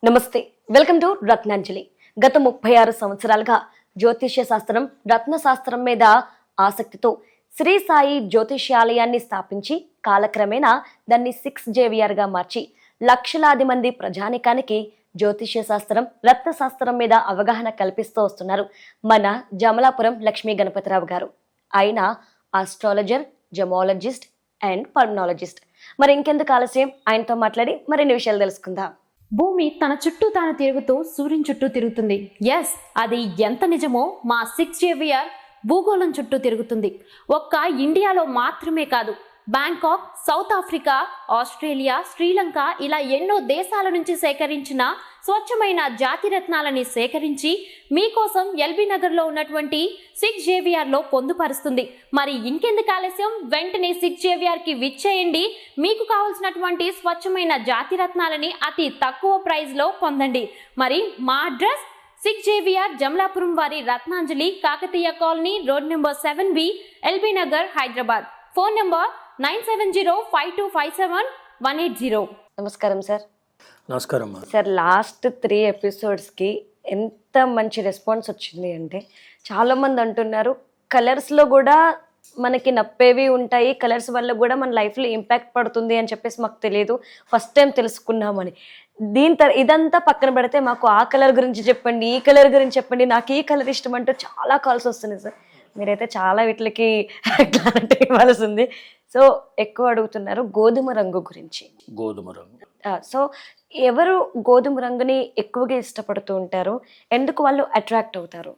నమస్తే, welcome to Ratnanjali. గత 36 సంవత్సరాలుగా జ్యోతిష్య శాస్త్రం, రత్న శాస్త్రం మీద ఆసక్తితో శ్రీ సాయి జ్యోతిష్యాలయాన్ని స్థాపించి కాలక్రమేణా దాన్ని 6JVR గా మార్చి లక్షలాది మంది ప్రజానికానికి జ్యోతిష్య శాస్త్రం, రత్న శాస్త్రం మీద అవగాహన కల్పిస్తూ వస్తున్నారు మన జమలాపురం లక్ష్మీ గణపతిరావు గారు. ఆయన ఆస్ట్రాలజర్, జమాలజిస్ట్ అండ్ పల్మనాలజిస్ట్. మరి ఇంకెందుకు ఆలస్యం, ఆయనతో మాట్లాడి మరిన్ని విషయాలు తెలుసుకుందాం. భూమి తన చుట్టూ తాను తిరుగుతూ సూర్యుని చుట్టూ తిరుగుతుంది. ఎస్, అది ఎంత నిజమో మా 6JVR భూగోళం చుట్టూ తిరుగుతుంది. ఒక్క ఇండియాలో మాత్రమే కాదు, Bangkok, south Africa, Australia, Sri Lanka ఇలా ఎన్నో దేశాల నుంచి సేకరించిన స్వచ్ఛమైన జాతి రత్నాలని సేకరించి మీకోసం ఎల్బీ నగర్లో ఉన్నటువంటి 6JVRలో పొందుపరుస్తుంది. మరి ఇంకెందుకు ఆలస్యం, వెంటనే 6JVRకి విచ్చేయండి. మీకు కావాల్సినటువంటి స్వచ్ఛమైన జాతి రత్నాలని అతి తక్కువ ప్రైస్లో పొందండి. మరి మా అడ్రస్ 6JVR జమలాపురం వారి Ratnanjali, Kakatiya colony, road number 7B, LB Nagar, Hyderabad. Phone number 9705257180. నమస్కారం సార్. నమస్కారం సార్, లాస్ట్ 3 ఎపిసోడ్స్కి ఎంత మంచి రెస్పాన్స్ వచ్చింది అంటే, చాలామంది అంటున్నారు కలర్స్లో కూడా మనకి నప్పేవి ఉంటాయి, కలర్స్ వల్ల కూడా మన లైఫ్లో ఇంపాక్ట్ పడుతుంది అని చెప్పేసి మాకు తెలియదు, ఫస్ట్ టైం తెలుసుకున్నామని. ఇదంతా పక్కన పెడితే మాకు ఆ కలర్ గురించి చెప్పండి, ఈ కలర్ గురించి చెప్పండి, నాకు ఈ కలర్ ఇష్టం అంటూ చాలా కాల్స్ వస్తున్నాయి సార్. మీరైతే చాలా వీటికి క్లారిటీ ఇవ్వాల్సి ఉంది. సో ఎక్కువ అడుగుతున్నారు గోధుమ రంగు గురించి. గోధుమ రంగు. సో ఎవరు గోధుమ రంగుని ఎక్కువగా ఇష్టపడుతూ ఉంటారు, ఎందుకు వాళ్ళు అట్రాక్ట్ అవుతారు?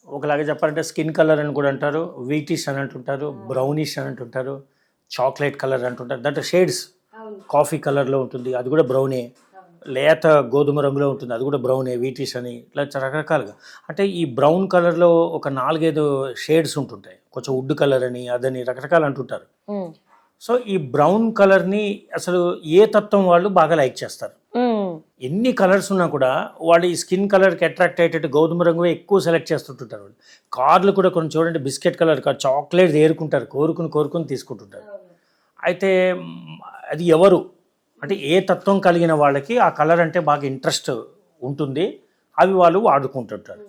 ఒకలాగా చెప్పాలంటే స్కిన్ కలర్ అని కూడా అంటారు, వీటిష్ అని అంటుంటారు, బ్రౌనిష్ అని అంటుంటారు, చాక్లెట్ కలర్ అంటుంటారు. దాంట్లో షేడ్స్, కాఫీ కలర్లో ఉంటుంది, అది కూడా బ్రౌనే. లేత గోధుమ రంగులో ఉంటుంది, అది కూడా బ్రౌనే, వీటిష్ అని, ఇట్లా రకరకాలుగా. అంటే ఈ బ్రౌన్ కలర్లో ఒక 4-5 షేడ్స్ ఉంటుంటాయి, కొంచెం వుడ్ కలర్ అని, అదని రకరకాలు అంటుంటారు. సో ఈ బ్రౌన్ కలర్ని అసలు ఏ తత్వం వాళ్ళు బాగా లైక్ చేస్తారు. ఎన్ని కలర్స్ ఉన్నా కూడా వాళ్ళు ఈ స్కిన్ కలర్కి అట్రాక్ట్ అయ్యేటట్టు గోధుమ రంగు ఎక్కువ సెలెక్ట్ చేస్తుంటుంటారు. వాళ్ళు కార్లు కూడా కొన్ని చూడండి, బిస్కెట్ కలర్ కార్, చాక్లెట్ ఏరుకుంటారు, కోరుకుని తీసుకుంటుంటారు. అయితే అది ఎవరు అంటే ఏ తత్వం కలిగిన వాళ్ళకి ఆ కలర్ అంటే బాగా ఇంట్రెస్ట్ ఉంటుంది, అవి వాళ్ళు వాడుకుంటుంటారు.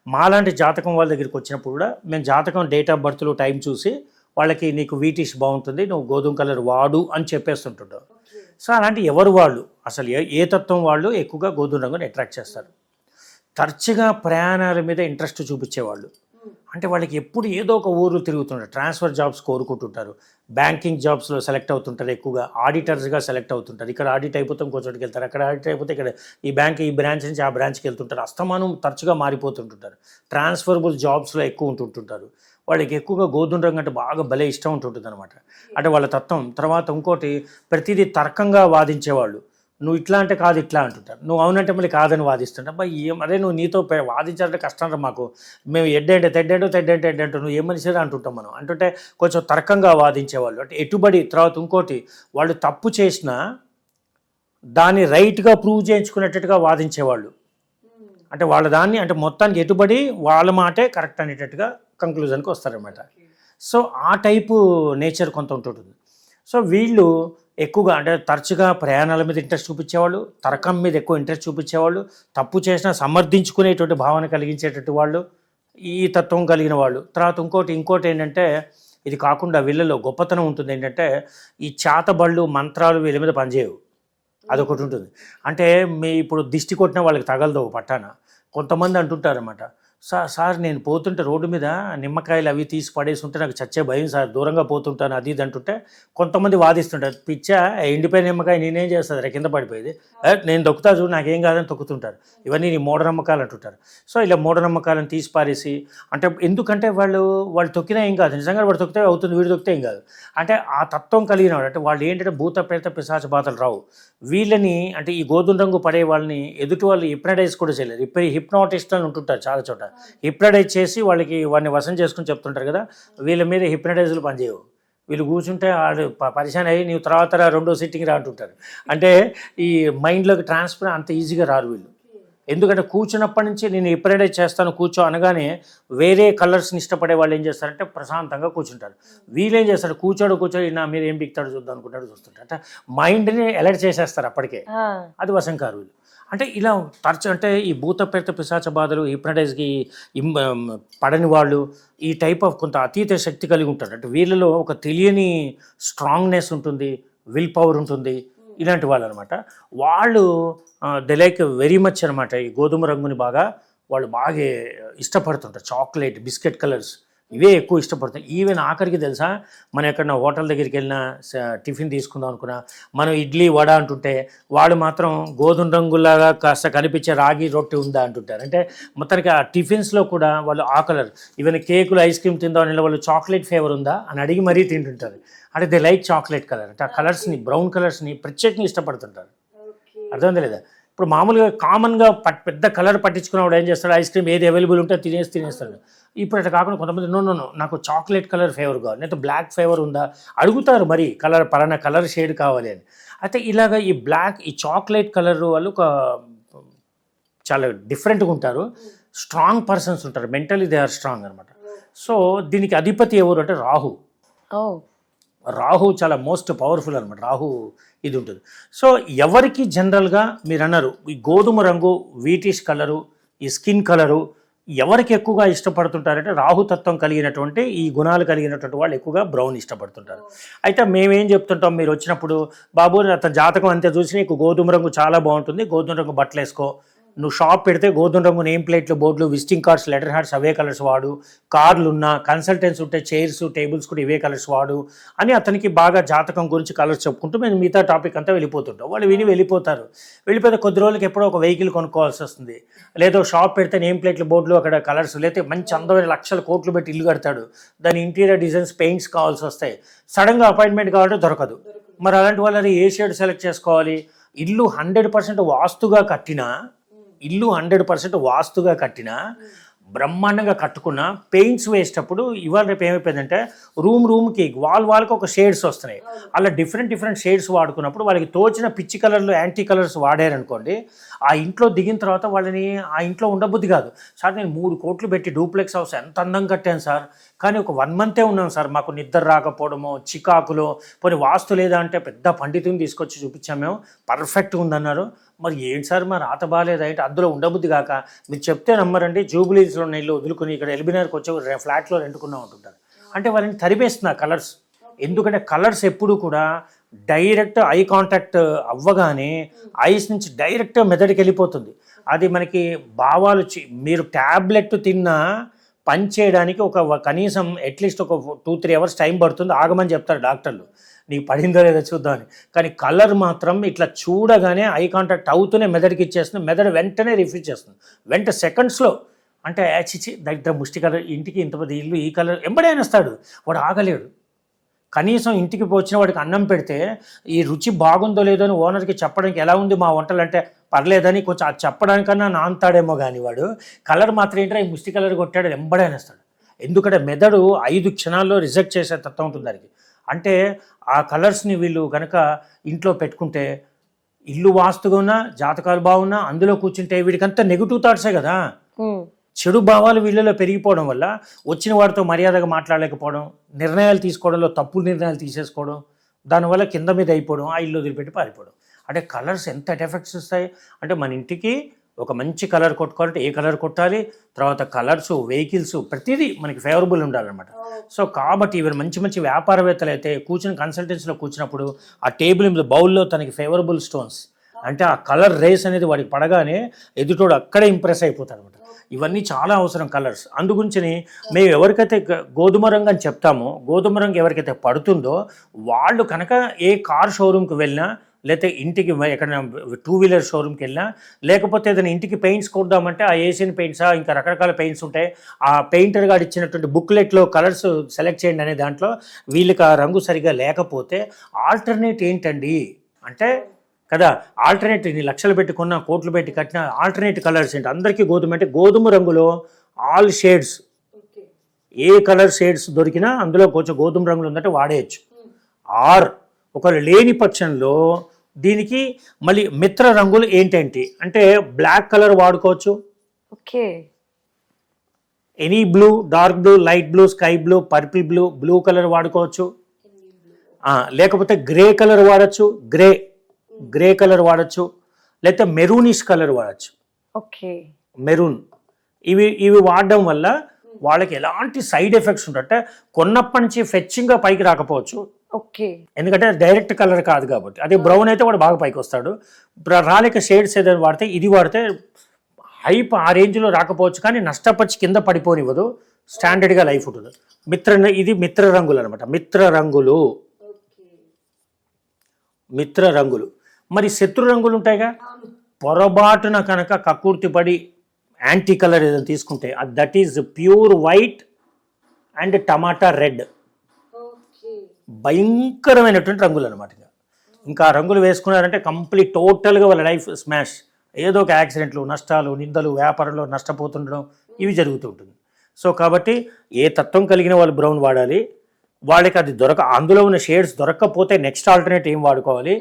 మాలాంటి జాతకం వాళ్ళ దగ్గరికి వచ్చినప్పుడు కూడా మేము జాతకం, డేట్ ఆఫ్ బర్త్లు, టైం చూసి వాళ్ళకి నీకు వీటిష్ బాగుంటుంది, నువ్వు గోధుమ కలర్ వాడు అని చెప్పేస్తుంటుంటారు. సో అలాంటి ఎవరు వాళ్ళు, అసలు ఏ తత్వం వాళ్ళు ఎక్కువగా గోధుమ రంగుని అట్రాక్ట్ చేస్తారు? తరచుగా ప్రయాణాల మీద ఇంట్రెస్ట్ చూపించేవాళ్ళు, అంటే వాళ్ళకి ఎప్పుడు ఏదో ఒక ఊరు తిరుగుతుంటారు, ట్రాన్స్ఫర్ జాబ్స్ కోరుకుంటుంటారు, బ్యాంకింగ్ జాబ్స్లో సెలెక్ట్ అవుతుంటారు, ఎక్కువగా ఆడిటర్స్గా సెలెక్ట్ అవుతుంటారు. ఇక్కడ ఆడిట్ అయిపోతే ఇంకోచోటికి వెళ్తారు, అక్కడ ఆడిట్ అయిపోతే ఇక్కడ ఈ బ్రాంచ్ నుంచి ఆ బ్రాంచ్కి వెళ్తుంటారు, అస్తమానం తరచుగా మారిపోతుంటుంటారు, ట్రాన్స్ఫరబుల్ జాబ్స్లో ఎక్కువ ఉంటుంటారు. వాళ్ళకి ఎక్కువగా గోధుమ రంగు అంటే బాగా భలే ఇష్టం ఉంటుంటుంది అనమాట. అంటే వాళ్ళ తత్వం. తర్వాత ఇంకోటి, ప్రతిదీ తర్కంగా వాదించేవాళ్ళు. నువ్వు ఇట్లా అంటే కాదు, ఇట్లా అంటుంటారు, నువ్వు అవునంటే మళ్ళీ కాదని వాదిస్తుంటా. అబ్బా అదే నువ్వు నీతో వాదించాలంటే కష్టం రా మాకు, మేము ఎడ్డంటే తెడ్డంటూ నువ్వు ఏ మనిషిరా అంటుంటాం మనం. అంటుంటే కొంచెం తర్కంగా వాదించేవాళ్ళు, అంటే ఎటుబడి. తర్వాత ఇంకోటి, వాళ్ళు తప్పు చేసినా దాన్ని రైట్గా ప్రూవ్ చేయించుకునేటట్టుగా వాదించేవాళ్ళు. అంటే వాళ్ళ దాన్ని అంటే మొత్తానికి ఎటుబడి వాళ్ళ మాటే కరెక్ట్ అనేటట్టుగా కంక్లూజన్కి వస్తారనమాట. సో ఆ టైపు నేచర్ కొంత ఉంటుంటుంది. సో వీళ్ళు ఎక్కువగా అంటే తరచుగా ప్రయాణాల మీద ఇంట్రెస్ట్ చూపించేవాళ్ళు, తర్కం మీద ఎక్కువ ఇంట్రెస్ట్ చూపించేవాళ్ళు, తప్పు చేసినా సమర్థించుకునేటువంటి భావన కలిగించేటట్టు వాళ్ళు, ఈ తత్వం కలిగిన వాళ్ళు. తర్వాత ఇంకోటి ఏంటంటే, ఇది కాకుండా వీళ్ళలో గొప్పతనం ఉంటుంది ఏంటంటే, ఈ చేతబళ్ళు, మంత్రాలు వీళ్ళ మీద పనిచేయవు, అదొకటి ఉంటుంది. అంటే ఇప్పుడు దిష్టి కొట్టిన వాళ్ళకి తగలదు పట్టాన. కొంతమంది అంటుంటారన్నమాట, సార్ నేను పోతుంటే రోడ్డు మీద నిమ్మకాయలు అవి తీసి పడేసి ఉంటే నాకు చచ్చే భయం సార్, దూరంగా పోతుంటాను, అది ఇది అంటుంటే కొంతమంది వాదిస్తుంటారు, పిచ్చా ఎండిపోయిన నిమ్మకాయ నేనేం చేస్తుంది రా కింద పడిపోయేది, నేను తొక్కుతా చూడు నాకేం కాదని తొక్కుతుంటారు. ఇవన్నీ నీ మూఢనమ్మకాలు అంటుంటారు. సో ఇలా మూఢనమ్మకాలను తీసి పారేసి, అంటే ఎందుకంటే వాళ్ళు తొక్కినా ఏం కాదు, నిజంగా వాడు తొక్కితే అవుతుంది, వీడు తొక్కితే ఏం కాదు. అంటే ఆ తత్వం కలిగిన వాడు, అంటే వాళ్ళు ఏంటంటే భూత ప్రేత పిశాచ బాధలు రావు వీళ్ళని. అంటే ఈ గోధుమ రంగు పడే వాళ్ళని ఎదుటి వాళ్ళు హిప్నటైజ్ కూడా చేయలేరు. హిప్నాటిస్ట్ అని ఉంటుంటారు చాలా చోట, హిప్నటైజ్ చేసి వాడిని వశం చేసుకుని చెప్తుంటారు కదా, వీళ్ళ మీద హిప్నటైజ్లు పనిచేయవు. వీళ్ళు కూర్చుంటే వాడు పరిశాన్ అయ్యి నీవు తర్వాత 2వ సిట్టింగ్ రా అంటుంటారు. అంటే ఈ మైండ్లోకి ట్రాన్స్ఫర్ అంత ఈజీగా రారు వీళ్ళు. ఎందుకంటే కూర్చున్నప్పటి నుంచి నేను హిప్నటైజ్ చేస్తాను కూర్చో అనగానే వేరే కలర్స్ని ఇష్టపడే వాళ్ళు ఏం చేస్తారంటే ప్రశాంతంగా కూర్చుంటారు. వీళ్ళు ఏం చేస్తారు, కూర్చోడు నా మీరు ఏం పిక్తాడు చూద్దాం అనుకుంటాడు, చూస్తుంటారు. అంటే మైండ్ని అలర్ట్ చేసేస్తారు అప్పటికే, అది వశంకారు వీళ్ళు. అంటే ఇలా తరచు అంటే ఈ భూత ప్రేత పిశాచ బాధలు హిప్నటైజ్కి పడని వాళ్ళు ఈ టైప్ ఆఫ్ కొంత అతీత శక్తి కలిగి ఉంటారు. అంటే వీళ్ళలో ఒక తెలియని స్ట్రాంగ్నెస్ ఉంటుంది, విల్ పవర్ ఉంటుంది, ఇలాంటి వాళ్ళు అనమాట. వాళ్ళు దే లైక్ వెరీ మచ్ అనమాట ఈ గోధుమ రంగుని వాళ్ళు బాగా ఇష్టపడుతుంటారు. చాక్లెట్, బిస్కెట్ కలర్స్ ఇవే ఎక్కువ ఇష్టపడతాయి. ఈవెన్ ఆఖరికి తెలుసా, మనం ఎక్కడన్నా హోటల్ దగ్గరికి వెళ్ళినా టిఫిన్ తీసుకుందాం అనుకున్నా, మనం ఇడ్లీ వడ అంటుంటే వాళ్ళు మాత్రం గోధుమ రంగులాగా కాస్త కనిపించే రాగి రొట్టె ఉందా అంటుంటారు. అంటే మొత్తానికి ఆ టిఫిన్స్లో కూడా వాళ్ళు ఆ కలర్, ఈవెన్ కేకులు ఐస్ క్రీమ్ తిందామని వాళ్ళు చాక్లెట్ ఫ్లేవర్ ఉందా అని అడిగి మరీ తింటుంటారు. అంటే దే లైక్ చాక్లెట్ కలర్. అంటే ఆ కలర్స్ని, బ్రౌన్ కలర్స్ని ప్రత్యేకంగా ఇష్టపడుతుంటారు. అర్థమైందా లేదా? ఇప్పుడు మామూలుగా కామన్గా పెద్ద కలర్ పట్టించుకున్నవాడు ఏం చేస్తాడు, ఐస్ క్రీమ్ ఏది అవైలబుల్ ఉంటే తినేస్తాడు. ఇప్పుడు అట్లా కాకుండా కొంతమంది నో నాకు చాక్లెట్ కలర్ ఫ్లేవర్ కావాలి, లేకపోతే బ్లాక్ ఫ్లేవర్ ఉందా అడుగుతారు, మరి కలర్ పలానా కలర్ షేడ్ కావాలి అని. అయితే ఇలాగ ఈ బ్లాక్, ఈ చాక్లెట్ కలర్ వాళ్ళు చాలా డిఫరెంట్గా ఉంటారు. స్ట్రాంగ్ పర్సన్స్ ఉంటారు, మెంటలీ దే ఆర్ స్ట్రాంగ్ అనమాట. సో దీనికి అధిపతి ఎవరు అంటే రాహు. రాహు చాలా మోస్ట్ పవర్ఫుల్ అనమాట. రాహు ఇది ఉంటుంది. సో ఎవరికి జనరల్గా మీరు అన్నారు ఈ గోధుమ రంగు, వీటిష్ కలరు, ఈ స్కిన్ కలరు ఎవరికి ఎక్కువగా ఇష్టపడుతుంటారంటే రాహుతత్వం కలిగినటువంటి ఈ గుణాలు కలిగినటువంటి వాళ్ళు ఎక్కువగా బ్రౌన్ ఇష్టపడుతుంటారు. అయితే మేమేం చెప్తుంటాం, మీరు వచ్చినప్పుడు బాబు అతని జాతకం అంతే చూసి నీకు గోధుమ రంగు చాలా బాగుంటుంది, గోధుమ రంగు బట్టలు వేసుకో, నువ్వు షాప్ పెడితే గోధుమ రంగు నేమ్ ప్లేట్లు, బోర్డులు, విజిటింగ్ కార్డ్స్, లెటర్ హ్యాడ్స్ అవే కలర్స్ వాడు, కార్లు ఉన్నా, కన్సల్టెంట్స్ ఉంటే చైర్స్, టేబుల్స్ కూడా ఇవే కలర్స్ వాడు అని అతనికి బాగా జాతకం గురించి కలర్స్ చెప్పుకుంటూ మేము మిగతా టాపిక్ అంతా వెళ్ళిపోతుంటాం. వాళ్ళు విని వెళ్ళిపోతారు. వెళ్ళిపోతే కొద్ది రోజులకి ఎప్పుడో ఒక వెహికల్ కొనుక్కోవాల్సి వస్తుంది, లేదో షాప్ పెడితే నేమ్ ప్లేట్లు, బోర్డులు అక్కడ కలర్స్, లేకపోతే మంచి అందమైన లక్షల కోట్లు పెట్టి ఇల్లు కడతాడు, దాని ఇంటీరియర్ డిజైన్స్, పెయింట్స్ కావాల్సి వస్తాయి, సడన్గా అపాయింట్మెంట్ కావాలంటే దొరకదు. మరి అలాంటి వాళ్ళు ఏ షేడ్ సెలెక్ట్ చేసుకోవాలి? ఇల్లు 100% వాస్తుగా కట్టినా, ఇల్లు 100% వాస్తుగా కట్టినా, బ్రహ్మాండంగా కట్టుకున్న పెయింట్స్ వేసేటప్పుడు ఇవాళ రేపు ఏమైపోయిందంటే రూమ్కి వాళ్ళకి ఒక షేడ్స్ వస్తున్నాయి. అలా డిఫరెంట్ షేడ్స్ వాడుకున్నప్పుడు వాళ్ళకి తోచిన పిచ్చి కలర్లు, యాంటీ కలర్స్ వాడారనుకోండి, ఆ ఇంట్లో దిగిన తర్వాత వాళ్ళని ఆ ఇంట్లో ఉండబుద్ధి కాదు. సార్ నేను 3 కోట్లు పెట్టి డూప్లెక్స్ హౌస్ ఎంత అందంగా కట్టాను సార్, కానీ ఒక 1 మంతే ఉన్నాను సార్, మాకు నిద్ర రాకపోవడమో, చికాకులో, పోనీ వాస్తు లేదా అంటే పెద్ద పండితుని తీసుకొచ్చి చూపించాము, మేము పర్ఫెక్ట్గా ఉందన్నారు. మరి ఏంటి సార్ మరి రాత బాగాలేదా అంటే అందులో ఉండబుద్ధి కాక మీరు చెప్తే నమ్మరండి, జూబిలీస్లో ఉన్న ఇల్లు వదులుకుని ఇక్కడ ఎల్బినార్కి వచ్చి ఫ్లాట్లో రెంటుకున్నా ఉంటుంటారు. అంటే వాళ్ళని తరిమేస్తున్నారు కలర్స్. ఎందుకంటే కలర్స్ ఎప్పుడు కూడా డైరెక్ట్ ఐ కాంటాక్ట్ అవ్వగానే ఐస్ నుంచి డైరెక్ట్ మెదడుకి వెళ్ళిపోతుంది. అది మనకి భావాలు మీరు ట్యాబ్లెట్ తిన్నా పని చేయడానికి కనీసం అట్లీస్ట్ ఒక 2-3 అవర్స్ టైం పడుతుంది, ఆగమని చెప్తారు డాక్టర్లు, నీకు పడిందో లేదో చూద్దామని. కానీ కలర్ మాత్రం ఇట్లా చూడగానే ఐ కాంటాక్ట్ అవుతూనే మెదడుకి ఇచ్చేస్తుంది, మెదడు వెంటనే రిఫ్యూజ్ చేస్తుంది, సెకండ్స్లో. అంటే చిచి దగ్గర ముష్టి కలర్, ఇంటికి ఇంత పెద్ద ఇల్లు ఈ కలర్ ఎంబడే వస్తాడు, వాడు ఆగలేడు. కనీసం ఇంటికి వచ్చిన వాడికి అన్నం పెడితే ఈ రుచి బాగుందో లేదో అని ఓనర్కి చెప్పడానికి ఎలా ఉంది మా వంటలు అంటే పర్లేదని కొంచెం అది చెప్పడానికన్నా నాంతాడేమో కానీ వాడు కలర్ మాత్రం ఏంటంటే ఈ ముష్టి కలర్ కొట్టాడు ఎంబడే వస్తాడు. ఎందుకంటే మెదడు 5 క్షణాల్లో రిజెక్ట్ చేసే తత్వం ఉంటుంది దానికి. అంటే ఆ కలర్స్ని వీళ్ళు కనుక ఇంట్లో పెట్టుకుంటే ఇల్లు వాస్తుగా ఉన్నా, జాతకాలు బాగున్నా అందులో కూర్చుంటే వీడికంతా నెగిటివ్ థాట్సే కదా. చెడు భావాలు వీళ్ళలో పెరిగిపోవడం వల్ల వచ్చిన వాడితో మర్యాదగా మాట్లాడలేకపోవడం, నిర్ణయాలు తీసుకోవడంలో తప్పుడు నిర్ణయాలు తీసేసుకోవడం, దానివల్ల కింద మీద అయిపోవడం, ఆ ఇల్లు వదిలిపెట్టి పారిపోవడం. అంటే కలర్స్ ఎంత ఎఫెక్ట్స్ ఇస్తాయి అంటే మన ఇంటికి ఒక మంచి కలర్ కొట్టుకోవాలంటే ఏ కలర్ కొట్టాలి, తర్వాత కలర్స్, వెహికల్స్ ప్రతిదీ మనకి ఫేవరబుల్ ఉండాలన్నమాట. సో కాబట్టి ఇవి మంచి వ్యాపారవేత్తలు అయితే కూర్చుని కన్సల్టెన్సీలో కూర్చున్నప్పుడు ఆ టేబుల్ మీద బౌల్లో తనకి ఫేవరబుల్ స్టోన్స్ అంటే ఆ కలర్ రేస్ అనేది వాడికి పడగానే ఎదుటోడు అక్కడే ఇంప్రెస్ అయిపోతాడు అనమాట. ఇవన్నీ చాలా అవసరం కలర్స్. అందుగురించి మేము ఎవరికైతే గోధుమ రంగు అని చెప్తామో, గోధుమ రంగు ఎవరికైతే పడుతుందో వాళ్ళు కనుక ఏ కార్ షోరూమ్కి వెళ్ళినా, లేకపోతే ఇంటికి ఎక్కడైనా 2 వీలర్ షోరూమ్కి వెళ్ళినా, లేకపోతే ఏదైనా ఇంటికి పెయింట్స్ కొడదామంటే ఆ ఏషియన్ పెయింట్సా ఇంకా రకరకాల పెయింట్స్ ఉంటాయి, ఆ పెయింటర్ గారు ఇచ్చినటువంటి బుక్లెట్లో కలర్స్ సెలెక్ట్ చేయండి అనే దాంట్లో వీళ్ళకి ఆ రంగు సరిగా లేకపోతే ఆల్టర్నేట్ ఏంటండి అంటే కదా, ఆల్టర్నేట్ ఇన్ని లక్షలు పెట్టుకున్న, కోట్లు పెట్టి కట్టిన ఆల్టర్నేట్ కలర్స్ ఏంటి? అందరికీ గోధుమ అంటే గోధుమ రంగులో ఆల్ షేడ్స్, ఏ కలర్ షేడ్స్ దొరికినా అందులో కొంచెం గోధుమ రంగులు ఉందంటే వాడేయచ్చు. ఆర్ ఒకవేళ లేని పక్షంలో దీనికి మళ్ళీ మిత్ర రంగులు ఏంటంటే అంటే బ్లాక్ కలర్ వాడుకోవచ్చు, any blue, dark blue, light blue, sky blue, purple blue, blue colour వాడుకోవచ్చు, లేకపోతే గ్రే కలర్ వాడచ్చు, గ్రే కలర్ వాడచ్చు, లేకపోతే మెరూనిష్ కలర్ వాడచ్చు. ఓకే. మెరూన్ ఇవి వాడడం వల్ల వాళ్ళకి ఎలాంటి సైడ్ ఎఫెక్ట్స్ ఉంటాయంటే కొన్నప్పటి నుంచి ఫెచ్చింగ్గా పైకి రాకపోవచ్చు, ఓకే, ఎందుకంటే డైరెక్ట్ కలర్ కాదు కాబట్టి. అదే బ్రౌన్ అయితే వాడు బాగా పైకి వస్తాడు. రాలేక షేడ్స్ ఏదైనా వాడితే ఇది వాడితే హైప్ ఆ రేంజ్లో రాకపోవచ్చు, కానీ నష్టపరిచి కింద పడిపోనివ్వదు, స్టాండర్డ్గా లైఫ్ ఉంటుంది. ఇది మిత్ర రంగులు అనమాట. మిత్ర రంగులు మరి శత్రు రంగులు ఉంటాయిగా. పొరబాటున కనుక కక్కుర్తి పడి యాంటీ కలర్ ఏదైనా తీసుకుంటే that is pure white and tomato red, భయంకరమైనటువంటి రంగులు అనమాట. ఇంకా రంగులు వేసుకున్నారంటే కంప్లీట్ టోటల్గా వాళ్ళ లైఫ్ స్మాష్. ఏదో ఒక యాక్సిడెంట్లు, నష్టాలు, నిందలు, వ్యాపారంలో నష్టపోతుండడం ఇవి జరుగుతూ ఉంటుంది. సో కాబట్టి ఏ తత్వం కలిగిన వాళ్ళు బ్రౌన్ వాడాలి. వాళ్ళకి అది అందులో ఉన్న షేడ్స్ దొరకకపోతే నెక్స్ట్ ఆల్టర్నేట్ ఏం వాడుకోవాలి,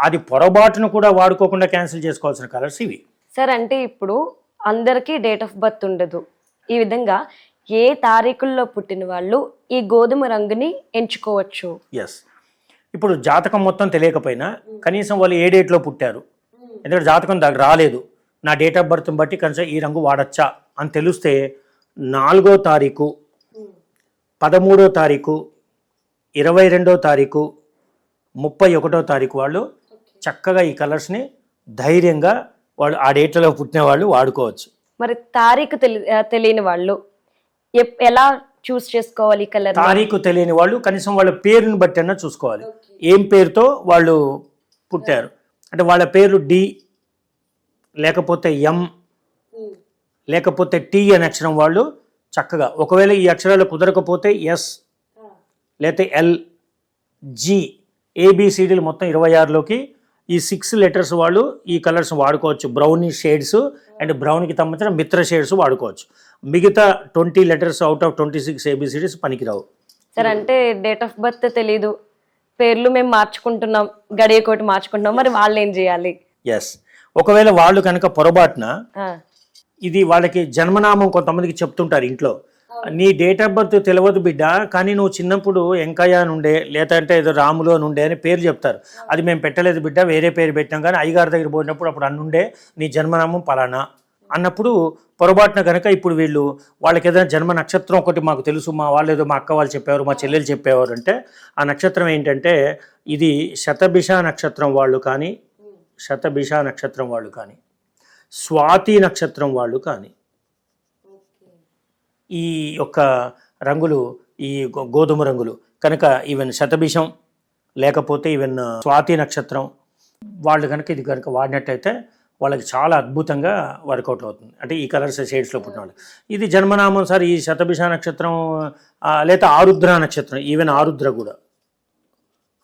అది పొరపాటును కూడా వాడుకోకుండా క్యాన్సిల్ చేసుకోవాల్సిన కలర్స్ ఇవి. సార్ అంటే ఇప్పుడు అందరికీ డేట్ ఆఫ్ బర్త్ ఉండదు. ఈ విధంగా ఏ తారీఖుల్లో పుట్టిన వాళ్ళు ఈ గోధుమ రంగుని ఎంచుకోవచ్చు? ఎస్, ఇప్పుడు జాతకం మొత్తం తెలియకపోయినా కనీసం వాళ్ళు ఏ డేట్లో పుట్టారు, ఎందుకంటే జాతకం దానికి రాలేదు, నా డేట్ ఆఫ్ బర్త్ని బట్టి కనీసం ఈ రంగు వాడచ్చా అని తెలిస్తే 4వ తారీఖు, 13వ తారీఖు, 22వ తారీఖు, 31వ తారీఖు వాళ్ళు చక్కగా ఈ కలర్స్ని ధైర్యంగా వాళ్ళు ఆ డేట్లలో పుట్టిన వాళ్ళు వాడుకోవచ్చు. మరి తారీఖు తెలియని వాళ్ళు ఎలా చూస్ చేసుకోవాలి కలర్? తారీఖు తెలియని వాళ్ళు కనీసం వాళ్ళ పేరుని బట్టి అన్నా చూసుకోవాలి, ఏం పేరుతో వాళ్ళు పుట్టారు. అంటే వాళ్ళ పేర్లు డి లేకపోతే ఎం లేకపోతే టీ అనే అక్షరం వాళ్ళు చక్కగా, ఒకవేళ ఈ అక్షరాలు కుదరకపోతే ఎస్ లేకపోతే ఎల్, జి, ఏబిసిడీలు మొత్తం 26లోకి ఈ 6 లెటర్స్ వాళ్ళు ఈ కలర్స్ వాడుకోవచ్చు. బ్రౌనీ షేడ్స్ అండ్ బ్రౌన్కి సంబంధించిన మిత్ర షేడ్స్ వాడుకోవచ్చు. మిగతా 20 లెటర్స్ అవుట్ ఆఫ్ 26 ఏబిసిడీస్ పనికిరావు. సార్ అంటే డేట్ ఆఫ్ బర్త్ తెలీదు, పేర్లు మేము మార్చుకుంటున్నాం, గడియకోటి మార్చుకుంటున్నాం, మరి వాళ్ళు ఏం చేయాలి? ఎస్, ఒకవేళ వాళ్ళు కనుక పొరపాటున ఇది వాళ్ళకి జన్మనామం కొంతమందికి చెప్తుంటారు ఇంట్లో, నీ డేట్ ఆఫ్ బర్త్ తెలియదు బిడ్డ, కానీ నువ్వు చిన్నప్పుడు వెంకయ్య నుండే లేదంటే ఏదో రాములో నుండే అని పేరు చెప్తారు. అది మేము పెట్టలేదు బిడ్డ, వేరే పేరు పెట్టాం, కానీ అయ్యగారి దగ్గర పోయినప్పుడు అప్పుడు అన్నుండే నీ జన్మనామం పలానా అన్నప్పుడు పొరపాటున కనుక ఇప్పుడు వీళ్ళు వాళ్ళకి ఏదైనా జన్మ నక్షత్రం ఒకటి మాకు తెలుసు, మా వాళ్ళు ఏదో మా అక్క వాళ్ళు చెప్పేవారు, మా చెల్లెలు చెప్పేవారు అంటే ఆ నక్షత్రం ఏంటంటే ఇది శతభిష నక్షత్రం వాళ్ళు కానీ, శతభిష నక్షత్రం వాళ్ళు కానీ, స్వాతి నక్షత్రం వాళ్ళు కానీ ఈ యొక్క రంగులు, ఈ గోధుమ రంగులు కనుక ఈవెన్ శతభిషం లేకపోతే ఈవెన్ స్వాతి నక్షత్రం వాళ్ళు కనుక ఇది కనుక వాడినట్టయితే వాళ్ళకి చాలా అద్భుతంగా వర్కౌట్ అవుతుంది. అంటే ఈ కలర్స్ షేడ్స్లో పుట్టిన వాళ్ళు. ఇది జన్మనామం సార్ ఈ శతభిష నక్షత్రం లేదా ఆరుద్ర నక్షత్రం, ఈవెన్ ఆరుద్ర కూడా,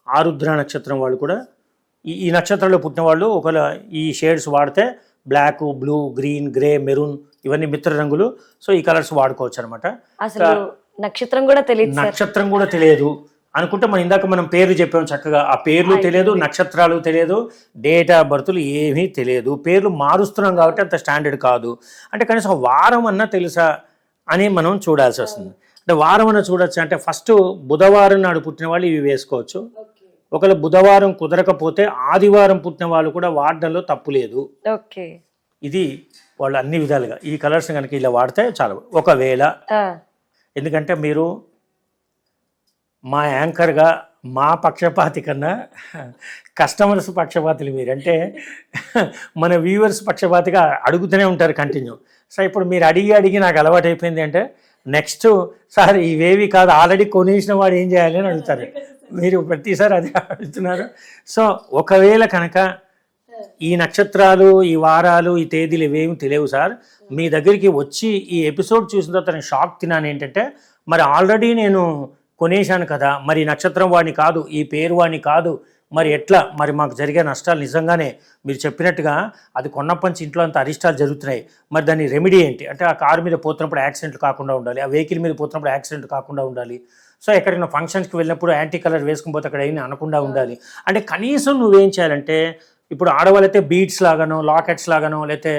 ఆరుద్ర నక్షత్రం వాళ్ళు కూడా ఈ నక్షత్రంలో పుట్టిన వాళ్ళు ఒకవేళ ఈ షేడ్స్ వాడితే black, blue, green, grey, maroon ఇవన్నీ మిత్ర రంగులు. సో ఈ కలర్స్ వాడుకోవచ్చు అనమాట. అసలు నక్షత్రం కూడా తెలియదు, నక్షత్రం కూడా తెలియదు అనుకుంటే మనం ఇందాక మనం పేర్లు చెప్పాము చక్కగా, ఆ పేర్లు తెలియదు, నక్షత్రాలు తెలియదు, డేట్ ఆఫ్ బర్త్లు ఏమీ తెలియదు, పేర్లు మారుస్తున్నాం కాబట్టి అంత స్టాండర్డ్ కాదు. అంటే కనీసం వారం అన్నా తెలుసా అని మనం చూడాల్సి వస్తుంది. అంటే వారం అన్న చూడొచ్చు అంటే ఫస్ట్ బుధవారం నాడు పుట్టిన వాళ్ళు ఇవి వేసుకోవచ్చు. ఒకవేళ బుధవారం కుదరకపోతే ఆదివారం పుట్టిన వాళ్ళు కూడా వాడడంలో తప్పు లేదు. ఇది వాళ్ళు అన్ని విధాలుగా ఈ కలర్స్ కనుక ఇలా వాడితే చాలు. ఒకవేళ ఎందుకంటే మీరు మా యాంకర్గా మా పక్షపాతి కన్నా కస్టమర్స్ పక్షపాతులు మీరంటే మన వ్యూవర్స్ పక్షపాతిగా అడుగుతూనే ఉంటారు కంటిన్యూ. సో ఇప్పుడు మీరు అడిగి నాకు అలవాటు అయిపోయింది అంటే నెక్స్ట్ సార్ ఇవేవి కాదు ఆల్రెడీ కొనేసిన వాడు ఏం చేయాలి అని అడుగుతారు. మీరు ప్రతిసారి అది అడుగుతున్నారు. సో ఒకవేళ కనుక ఈ నక్షత్రాలు, ఈ వారాలు, ఈ తేదీలు ఇవేమి తెలియవు సార్, మీ దగ్గరికి వచ్చి ఈ ఎపిసోడ్ చూసిన తర్వాత నేను షాక్ తిన్నాను. ఏంటంటే మరి ఆల్రెడీ నేను కొనేశాను కదా, మరి నక్షత్రం వాడిని కాదు, ఈ పేరు వాడిని కాదు, మరి ఎట్లా, మరి మాకు జరిగే నష్టాలు నిజంగానే మీరు చెప్పినట్టుగా అది కొన్నప్పటి ఇంట్లో అంత అరిష్టాలు జరుగుతున్నాయి, మరి దాని రెమెడీ ఏంటి అంటే ఆ కారు మీద పోతున్నప్పుడు యాక్సిడెంట్ కాకుండా ఉండాలి, ఆ వెహికల్ మీద పోతున్నప్పుడు యాక్సిడెంట్ కాకుండా ఉండాలి, సో ఎక్కడైనా ఫంక్షన్స్కి వెళ్ళినప్పుడు యాంటీ కలర్ వేసుకుని పోతే అక్కడ ఏమీ అనకుండా ఉండాలి. అంటే కనీసం నువ్వేం చేయాలంటే ఇప్పుడు ఆడవాళ్ళైతే బీడ్స్ లాగానో, లాకెట్స్ లాగానో, లేకపోతే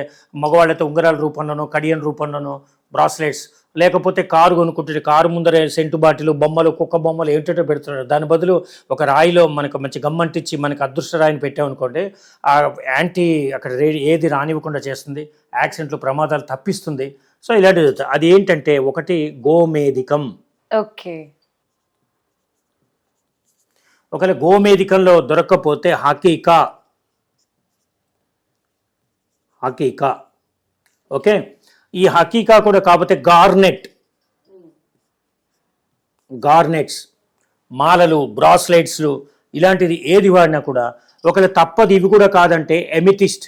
మగవాళ్ళైతే ఉంగరాల రూపంలోనో, కడియన్ రూపంలోనో, బ్రాస్లెట్స్, లేకపోతే కారు కొనుక్కుంటే కారు ముందర సెంటు బాటిలు బొమ్మలు కుక్క బొమ్మలు ఏంటంటే పెడుతున్నారు. దాని బదులు ఒక రాయిలో మనకు మంచి గమ్మంటిచ్చి మనకు అదృష్ట రాయిని పెట్టామనుకోండి, ఆ యాంటీ అక్కడ ఏది రానివ్వకుండా చేస్తుంది, యాక్సిడెంట్లు ప్రమాదాలు తప్పిస్తుంది. సో ఇలాంటివి జరుగుతాయి. అది ఏంటంటే ఒకటి గోమేధికం. ఓకే. ఒకవేళ గోమేధికంలో దొరక్కపోతే హకీకా. ఓకే. ఈ హకీకా కూడా కాకపోతే గార్నెట్స్, మాలలు, బ్రాస్లెట్స్లు ఇలాంటిది ఏది వాడినా కూడా ఒకవేళ తప్పదు ఇవి కూడా కాదంటే ఎమితిస్ట్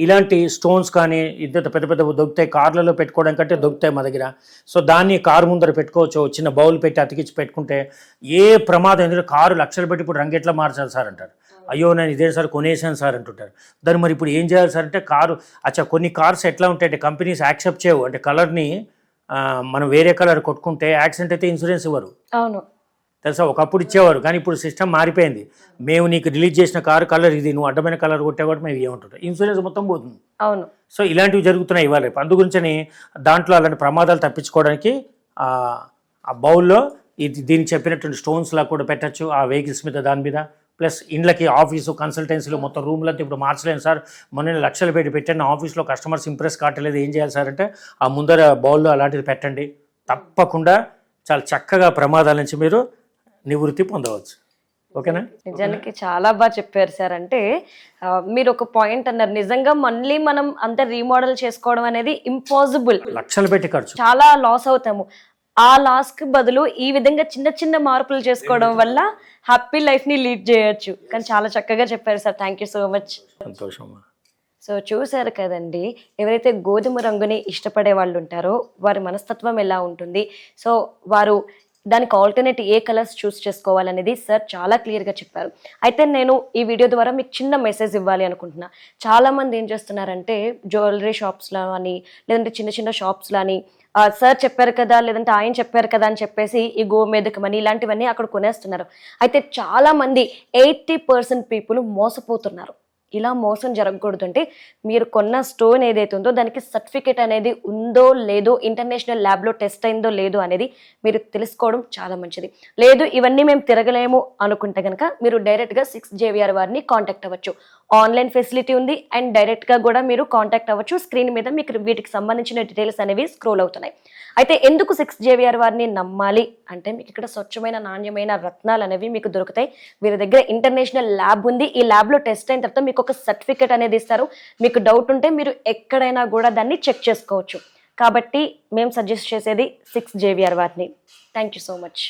ఇలాంటి స్టోన్స్ కానీ ఇద్దరు పెద్ద పెద్ద దొరుకుతాయి, కార్లలో పెట్టుకోవడం కంటే దొరుకుతాయి మా దగ్గర. సో దాన్ని కారు ముందర పెట్టుకోవచ్చు, చిన్న బౌల్ పెట్టి అతికించి పెట్టుకుంటే ఏ ప్రమాదం. ఎందుకంటే కారు లక్షలు పెట్టి ఇప్పుడు రంగు ఎట్లా మార్చాలి సార్ అంటారు. అయ్యో నేను ఇదే సార్ కొనేసాను సార్ అంటుంటారు. దాన్ని మరి ఇప్పుడు ఏం చేయాలి సార్ అంటే కారు కొన్ని కార్స్ ఎట్లా ఉంటాయంటే కంపెనీస్ యాక్సెప్ట్ చేయవు. అంటే కలర్ని మనం వేరే కలర్ కొట్టుకుంటే యాక్సిడెంట్ అయితే ఇన్సూరెన్స్ ఇవ్వరు. అవును తెలుసా, ఒకప్పుడు ఇచ్చేవారు కానీ ఇప్పుడు సిస్టమ్ మారిపోయింది. మేము నీకు రిలీజ్ చేసిన కారు కలర్ ఇది, నువ్వు అడ్డమైన కలర్ కొట్టే కూడా మేము ఏమంటుంటాం, ఇన్సూరెన్స్ మొత్తం పోతుంది. అవును. సో ఇలాంటివి జరుగుతున్నాయి ఇవాళ రేపు. అందు గురించని దాంట్లో అలాంటి ప్రమాదాలు తప్పించుకోవడానికి ఆ బౌల్లో దీనికి చెప్పినటువంటి స్టోన్స్లా కూడా పెట్టచ్చు ఆ వెహికల్స్ మీద, దాని మీద. ప్లస్ ఇండ్లకి ఆఫీసు కన్సల్టెన్సీలో మొత్తం రూమ్లంతా ఇప్పుడు మార్చలేను సార్, మొన్న లక్షలు పెట్టాను ఆఫీస్లో కస్టమర్స్ ఇంప్రెస్ కావట్లేదు, ఏం చేయాలి సార్ అంటే ఆ ముందర బౌల్లో అలాంటిది పెట్టండి. తప్పకుండా చాలా చక్కగా ప్రమాదాల నుంచి మీరు నివృత్తి పొందవచ్చు. ఓకేనా? నిజానికి చాలా బాగా చెప్పారు సార్. అంటే మీరు ఒక పాయింట్ అన్నారు, నిజంగా మళ్ళీ మనం అంత రీమోడల్ చేసుకోవడం అనేది ఇంపాసిబుల్. లక్షలు పెట్టి ఖర్చు, చాలా లాస్ అవుతాము. ఆ లాస్ కి బదులు ఈ విధంగా చిన్న చిన్న మార్పులు చేసుకోవడం వల్ల హ్యాపీ లైఫ్ ని లీడ్ చేయొచ్చు. కానీ చాలా చక్కగా చెప్పారు sir. Thank you so much. సంతోషం. సో చూసారు కదండి, ఎవరైతే గోధుమ రంగుని ఇష్టపడే వాళ్ళు ఉంటారో వారి మనస్తత్వం ఎలా ఉంటుంది, సో వారు దానికి ఆల్టర్నేట్ ఏ కలర్స్ చూస్ చేసుకోవాలనేది సార్ చాలా క్లియర్గా చెప్పారు. అయితే నేను ఈ వీడియో ద్వారా మీకు చిన్న మెసేజ్ ఇవ్వాలి అనుకుంటున్నా. చాలామంది ఏం చేస్తున్నారంటే జ్యువెలరీ షాప్స్లో అని లేదంటే చిన్న చిన్న షాప్స్లో అని సార్ చెప్పారు కదా లేదంటే ఆయన చెప్పారు కదా అని చెప్పేసి ఈ గోమేధికమని ఇలాంటివన్నీ అక్కడ కొనేస్తున్నారు. అయితే చాలామంది 80% పీపుల్ మోసపోతున్నారు. ఇలా మోసం జరగకూడదు అంటే మీరు కొన్న స్టోన్ ఏదైతే ఉందో దానికి సర్టిఫికేట్ అనేది ఉందో లేదో, ఇంటర్నేషనల్ ల్యాబ్లో టెస్ట్ అయిందో లేదో అనేది మీరు తెలుసుకోవడం చాలా మంచిది. లేదు ఇవన్నీ మేము తిరగలేము అనుకుంటే కనుక మీరు డైరెక్ట్గా 6JVR వారిని కాంటాక్ట్ అవ్వచ్చు. ఆన్లైన్ ఫెసిలిటీ ఉంది అండ్ డైరెక్ట్గా కూడా మీరు కాంటాక్ట్ అవ్వచ్చు. స్క్రీన్ మీద మీకు వీటికి సంబంధించిన డీటెయిల్స్ అనేవి స్క్రోల్ అవుతున్నాయి. అయితే ఎందుకు 6JVR వారిని నమ్మాలి అంటే మీకు ఇక్కడ స్వచ్ఛమైన నాణ్యమైన రత్నాలు అనేవి మీకు దొరుకుతాయి. వీరి దగ్గర ఇంటర్నేషనల్ ల్యాబ్ ఉంది. ఈ ల్యాబ్లో టెస్ట్ అయిన తర్వాత మీకు ఒక సర్టిఫికేట్ అనేది ఇస్తారు. మీకు డౌట్ ఉంటే మీరు ఎక్కడైనా కూడా దాన్ని చెక్ చేసుకోవచ్చు. కాబట్టి మేము సజెస్ట్ చేసేది 6JVR వారిని. Thank you so much.